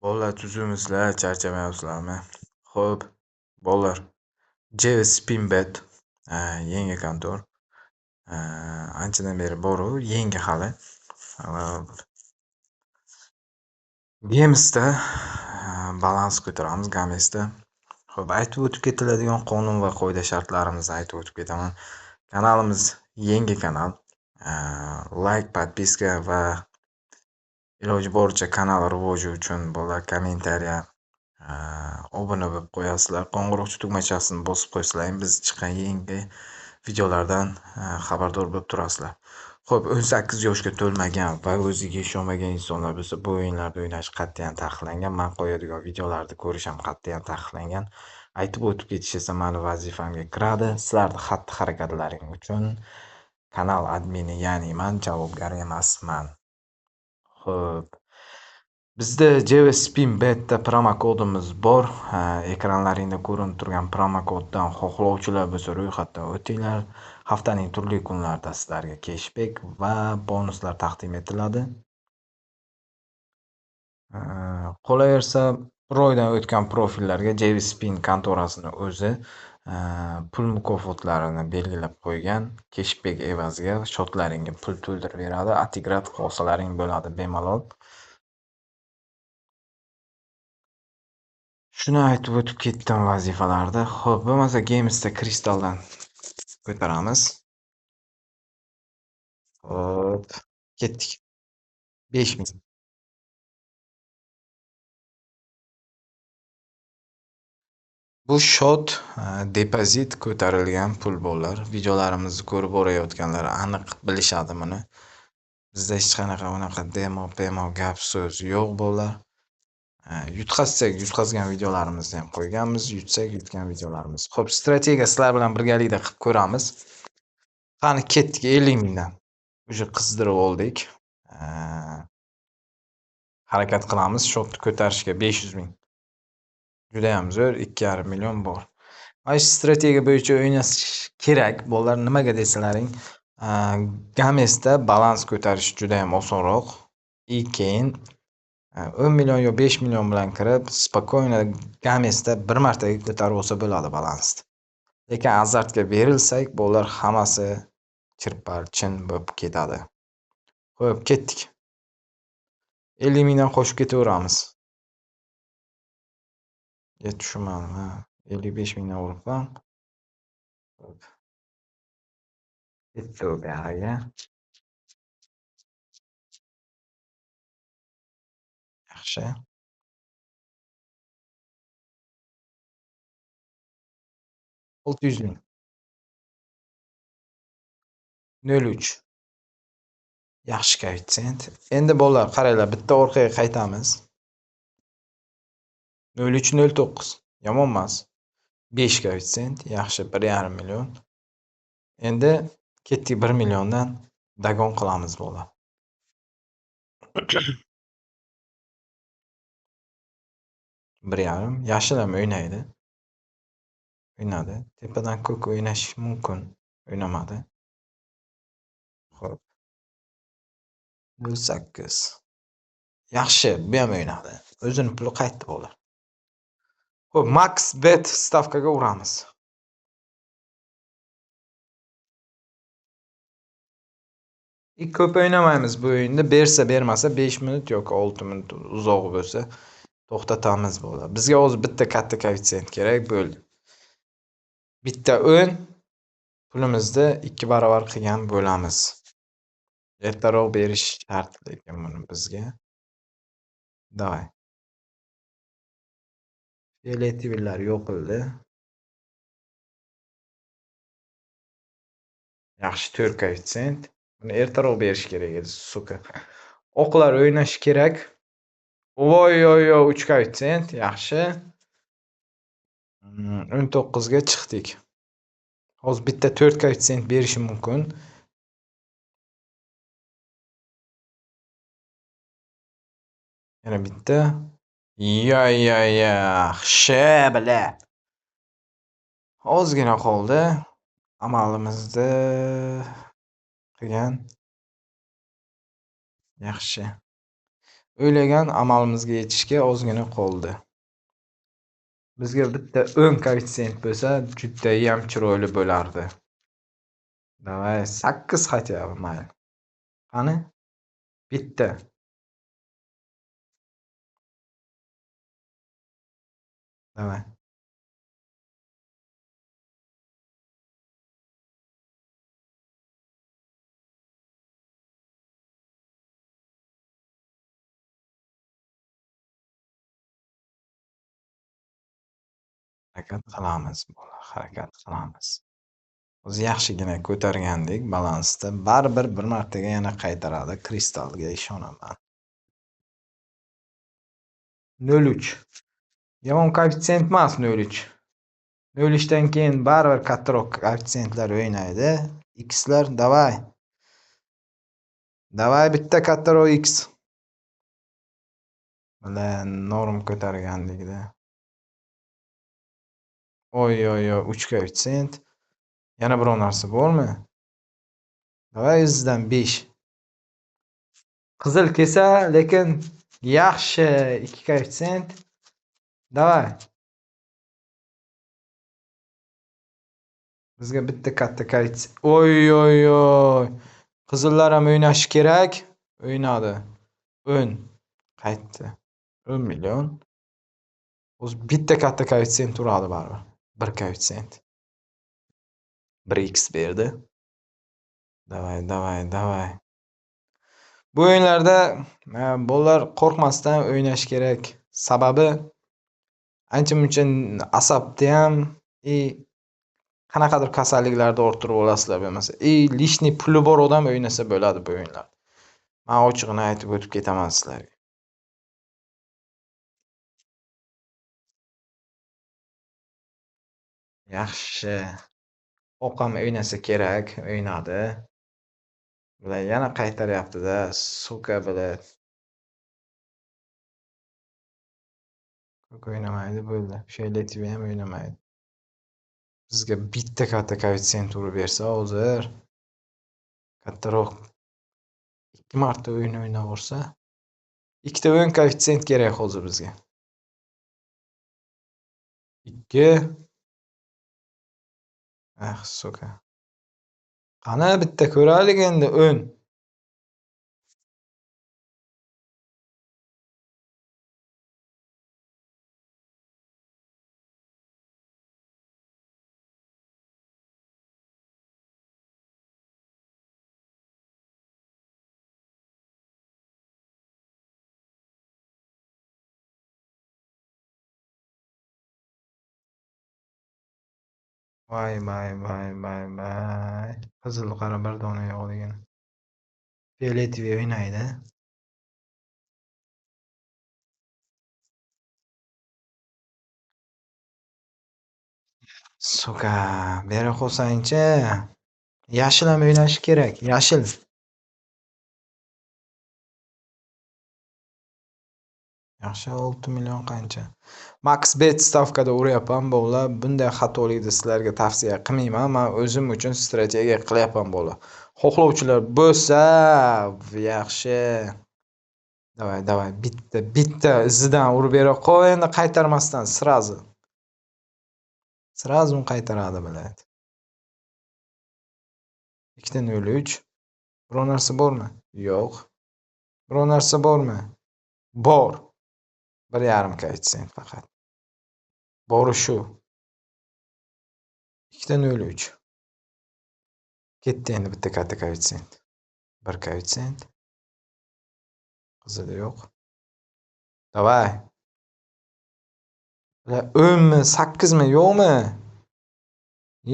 Bolalar tuzimizlar, charchamayapsizlarmi? Xo'p, bolalar, JSPinbet yangi kontor. Anchadan beri boru, yangi hali. Gamesda balans ko'taramiz, Gamesda. Xo'p, aytib o'tib ketiladigan qonun va qoida shartlarimizni aytib o'tib ketaman. Kanalimiz yangi kanal. Like, podpiska va iloji boricha kanal rivoji uchun bolalar kommentariya, obuna bo'lib qo'yasizlar. Qo'ng'iroqcha tugmachasini bosib qo'ysizlar, biz chiqqan yangi videolardan xabardor bo'lib turasizlar. Xo'p, 18 yoshga to'lmagan va o'ziga ishonmagan insonlar bo'lsa, bu o'yinlarda o'ynash qat'iyan taqiqlangan. Men qo'yadigan videolarni ko'rish ham qat'iyan taqiqlangan. Aytib o'tib ketish esa meni vazifamga kiradi. Sizlarni xatti-harakatlaring uchun kanal admini, ya'ni men javobgar emasman. Xo'p. Bizda JSPinbetda promokodimiz bor. Ekranlaringda ko'rinib turgan promokoddan xohlovchilar bo'lsa ro'yxatdan o'tinglar. Haftaning turli kunlarida sizlarga cashback va bonuslar taqdim etiladi. Qolaversa, bir oydan o'tgan profillarga JSPin kontorasini o'zi pul mukofotlarini belgilab qo'ygan. Cashback evaziga shotlaringga pul to'ldirib beradi. Atigrat xosalaring bo'ladi bemalol. Shuni aytib o'tib ketdim vazifalarda. Xo'p, bo'lmasa Gamesda kristaldan ko'taramiz. Xo'p, ketdik. 5000. Bu shot depozit ko'tarilgan pul bolalar. Videolarimizni ko'rib borayotganlar aniq bilishadi buni. Bizda hech qanaqa unaqa demo gap so'z yo'q bolalar. Yutqazsak, yutqazgan videolarimizni ham qo'yganmiz, yutsak, yutgan videolarimiz. Xo'p, strategiya sizlar bilan birgalikda qilib ko'ramiz. Qani ketdik 50 mingdan. Uje qizdirib oldik. Harakat qilamiz shotni ko'tarishga 500 ming. Juda ham zo'r, 2,5 million bor. Mana shu strategiya bo'yicha o'ynash kerak. Bolalar nimaga desalaring, Gamesda balans ko'tarish juda ham osonroq. Keyin 10 million yo 5 million bilan kirib, spokойно Gamesda bir martaga ko'tarib olsa bo'ladi balansni. Lekin azartga berilsak, bolalar hammasi chirpar-chin bo'lib ketadi. Xo'p, ketdik. 50 mingdan qo'shib ketaveramiz. Tushunmadim, 55 mingdan uribman. Ketdi u buyog'iga. Yaxshi. 600 ming. 03. Yaxshi koeffitsient. Endi bolalar qaranglar, bitta orqaga qaytamiz. 0309. Yomon emas. 5 koeffitsient, yaxshi 1,5 million. Endi ketdik 1 milliondan dagon qilamiz bolalar. Bir yarim. Yashil ham o'ynaydi. O'ynadi. Tepadan ko'k o'ynash mumkin. O'ynamadi. Xo'p. 08. Yaxshi, bu ham o'ynadi. O'zini puli qaytdi bolalar. Xo'p, max bet stavkaga uramiz. Ko'p o'ynamaymiz bu o'yinda. Bersa, bermasa 5 minut yoki 6 minut uzoq bo'lsa to'xtatamiz bolalar. Bizga hozir bitta katta koeffitsient kerak bo'ldi. Bitta o'yin pulimizni 2 barobar qilgan bo'lamiz. Ertaroq berish shart lekin buni bizga. Davay. Fioletivillar yo'qildi. Yaxshi 4 koeffitsient. Buni ertaroq berish kerak edi, suka. Oqlar o'ynash kerak. Voy 3 koeffitsient, yaxshi. 19 ga chiqdik. Hozir bitta 4 koeffitsient berishi mumkin. Yana bitta. Yaxshi, bila. Ozgina qoldi. Amalimizni qilgan. Yaxshi. O'ylagan amalimizga yetishga ozgina qoldi. Bizga bitta 10 koeffitsient bo'lsa, judayam chiroyli bo'lardi. Davay 8 хотя бы mayli. Qani? Bitta. Davay. Harakat qilamiz, bola, harakat qilamiz. Biz yaxshigina ko'targandik balansda. Baribir bir martaga yana qaytaradi. Kristalga ishonaman. 0,3. Yomon koeffitsient emas 0,3. 0,3dan keyin baribir kattaroq koeffitsiyentlar o'ynaydi. X'lar davay. Davay bitta kattaroq X. Bilan norm ko'targandik-da. Oy, 3 koeffitsient. Yana biror narsa bormi? Davay izdan 5. Qizil kelsa, lekin yaxshi 2 koeffitsient. Davay. Bizga bitta katta koeffitsient. Oy. Qizillar ham o'ynashi kerak. O'ynadi. 10 qaytdi. 10 million. O'zi bitta katta koeffitsient turadi baribir. 1 koeffitsient. 1x berdi. Davay. Bu o'yinlarda bolalar qo'rqmasdan o'ynash kerak. Sababi ancha-muncha asabni ham qanaqadir kasalliklarni orttirib olasizlar bo'lmasa. Lishniy puli bor odam o'ynasa bo'ladi bu o'yinlar. Men ochig'ini aytib o'tib ketaman sizlarga. Yaxshi. Oqam o'ynasa kerak, o'ynadi. Bular yana qaytaryapti-da, suka bular. Ko'k o'ynamaydi bo'ldi. Fioletoviy ham o'ynamaydi. Bizga bitta katta koeffitsient urib bersa hozir kattaroq 2 marta o'yin o'ynaversa, ikkita o'yin koeffitsient kerak hozir bizga. 2. Suka. Qani bitta ko'raylik endi 10. Voy. Qizil qara bir dona yo'q degan. Fioletoviy o'ynaydi. Suka, bera qolsang-chi. Yashil ham o'ynashi kerak. Yashil. Yaxshi 6 million qancha? Max bet stavkada uryapman bolalar. Bunday xatolikni sizlarga tavsiya qilmayman. Men o'zim uchun strategiya qilyapman bolalar. Xohlovchilar bo'lsa, yaxshi. Davay. Bitta izidan urib bera qo'y endi qaytarmasdan srazu. Srazu qaytaradi biladi. 2.03. Biror narsa bormi? Yo'q. Biror narsa bormi? Bor. 1.5 koeffitsient faqat. Bori shu. 2.03. Ketdi endi bitta katta koeffitsient. 1 koeffitsient. Qizili yo'q. Davay. 10 mi, 8 mi, yo'qmi?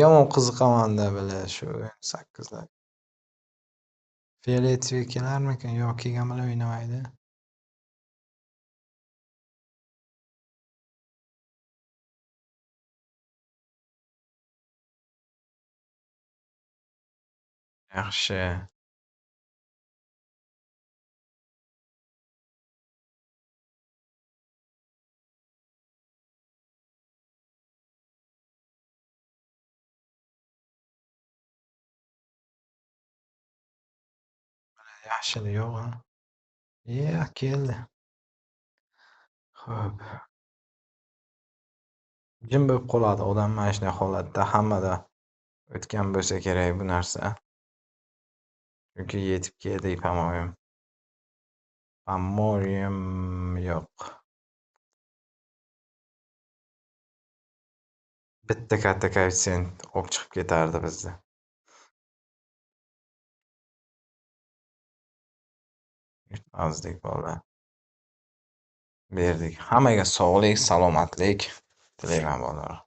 Yomon qiziqaman-da bular shu 8 lar. Fioletoviy kelarmikan? Yo'q, kelgan bilan o'ynamaydi. Yaxshi. Yashili yo'q. Keldi. Xo'p. Jim bo'lib qoladi odam mana shunday holatda. Hammada o'tgan bo'lsa kerak bu narsa. Chunki yetib keldik, по-моему. Yo'q. Bitta katta koeffitsient olib chiqib ketardi bizni. Yutqazdik bolalar. Berdik. Hammaga sog'lik, salomatlik tilayman bolalar.